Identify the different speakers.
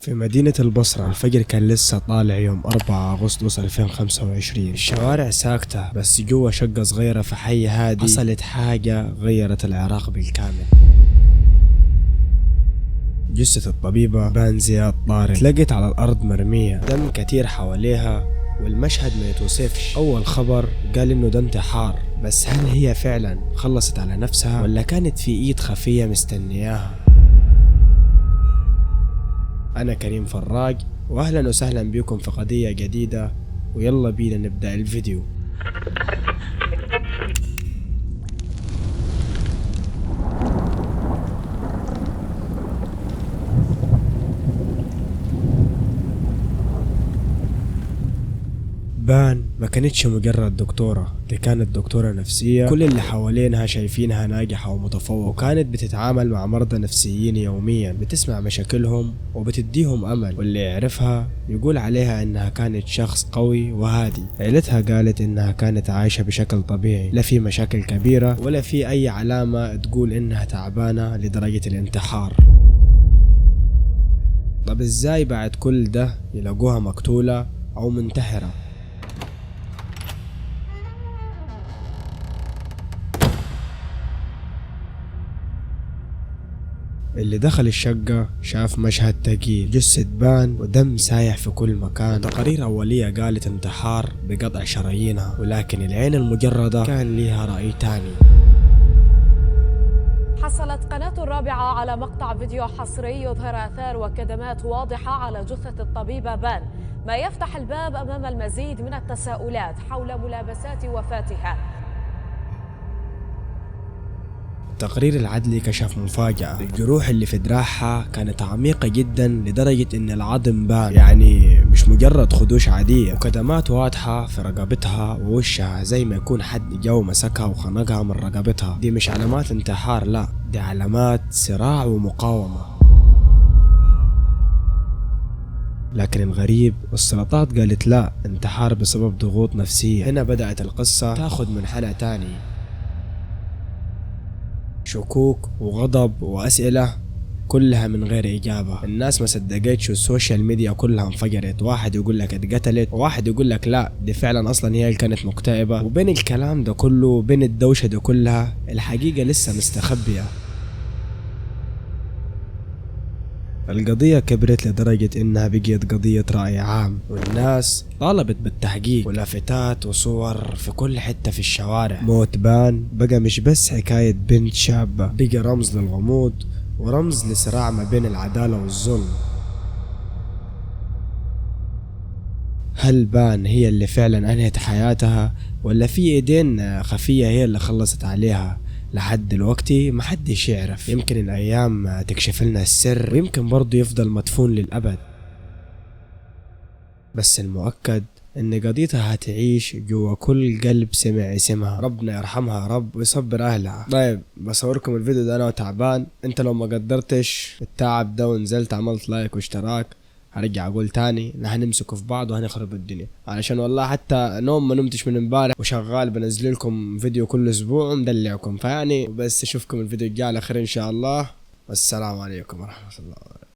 Speaker 1: في مدينة البصرة. الفجر كان لسه طالع يوم 4 أغسطس 2025. الشوارع ساكتة، بس جوا شقة صغيرة في حي هادي حصلت حاجة غيرت العراق بالكامل. جثة الطبيبة بان زياد طارق اتلقت على الأرض مرمية، دم كتير حواليها والمشهد ما يتوصفش. أول خبر قال إنه ده انتحار، بس هل هي فعلا خلصت على نفسها ولا كانت في إيد خفية مستنياها؟ أنا كريم فراج، وأهلا وسهلا بكم في قضية جديدة، ويلا بينا نبدأ الفيديو. بان ما كانتش مجرد دكتورة، دي كانت دكتورة نفسية. كل اللي حوالينها شايفينها ناجحة ومتفوقة، وكانت بتتعامل مع مرضى نفسيين يوميا، بتسمع مشاكلهم وبتديهم أمل. واللي يعرفها يقول عليها إنها كانت شخص قوي وهادي. عيلتها قالت إنها كانت عايشة بشكل طبيعي، لا في مشاكل كبيرة ولا في أي علامة تقول إنها تعبانة لدرجة الانتحار. طب إزاي بعد كل ده يلاقوها مقتولة أو منتحرة؟ اللي دخل الشقة شاف مشهد تقيل، جثة بان ودم سايح في كل مكان. تقارير أولية قالت انتحار بقطع شرايينها، ولكن العين المجردة كان ليها رأي تاني.
Speaker 2: حصلت قناة الرابعة على مقطع فيديو حصري يظهر آثار وكدمات واضحة على جثة الطبيبة بان، ما يفتح الباب أمام المزيد من التساؤلات حول ملابسات وفاتها.
Speaker 1: التقرير العدلي كشف مفاجأة، الجروح اللي في دراعها كانت عميقة جدا لدرجة ان العظم بان، يعني مش مجرد خدوش عادية. وكدمات واضحة في رقبتها ووشها، زي ما يكون حد جو مسكها وخنقها من رقبتها. دي مش علامات انتحار، لا، دي علامات صراع ومقاومة. لكن الغريب السلطات قالت لا، انتحار بسبب ضغوط نفسية. هنا بدأت القصة تاخد منحنى تاني، شكوك وغضب وأسئلة كلها من غير إجابة. الناس ما صدقتش والسوشيال ميديا كلها انفجرت، واحد يقول لك اتقتلت وواحد يقول لك لا دي فعلا أصلا هي اللي كانت مكتئبة. وبين الكلام ده كله وبين الدوشة ده كلها الحقيقة لسه مستخبية. القضية كبرت لدرجة إنها بقيت قضية رأي عام، والناس طالبت بالتحقيق، ولافتات وصور في كل حتة في الشوارع. موت بان بقى مش بس حكاية بنت شابة، بقى رمز للغموض ورمز لصراع ما بين العدالة والظلم. هل بان هي اللي فعلا أنهت حياتها ولا في ايدين خفية هي اللي خلصت عليها؟ لحد دلوقتي محدش يعرف. يمكن الأيام تكشف لنا السر، ويمكن برضه يفضل مدفون للأبد. بس المؤكد إن قضيتها هتعيش جوا كل قلب سمع اسمها. ربنا يرحمها يا رب ويصبر أهلها. طيب بصوركم الفيديو ده أنا وتعبان، أنت لو ما قدرتش التعب ده ونزلت عملت لايك واشتراك، هرجع اقول تاني نحن نمسكه في بعض وهنخرب الدنيا، علشان والله حتى نوم ما نمتش من امبارح، وشغال بنزل لكم فيديو كل اسبوع ومدلعكم. فيعني بس اشوفكم الفيديو الجاي على خير ان شاء الله، والسلام عليكم ورحمة الله.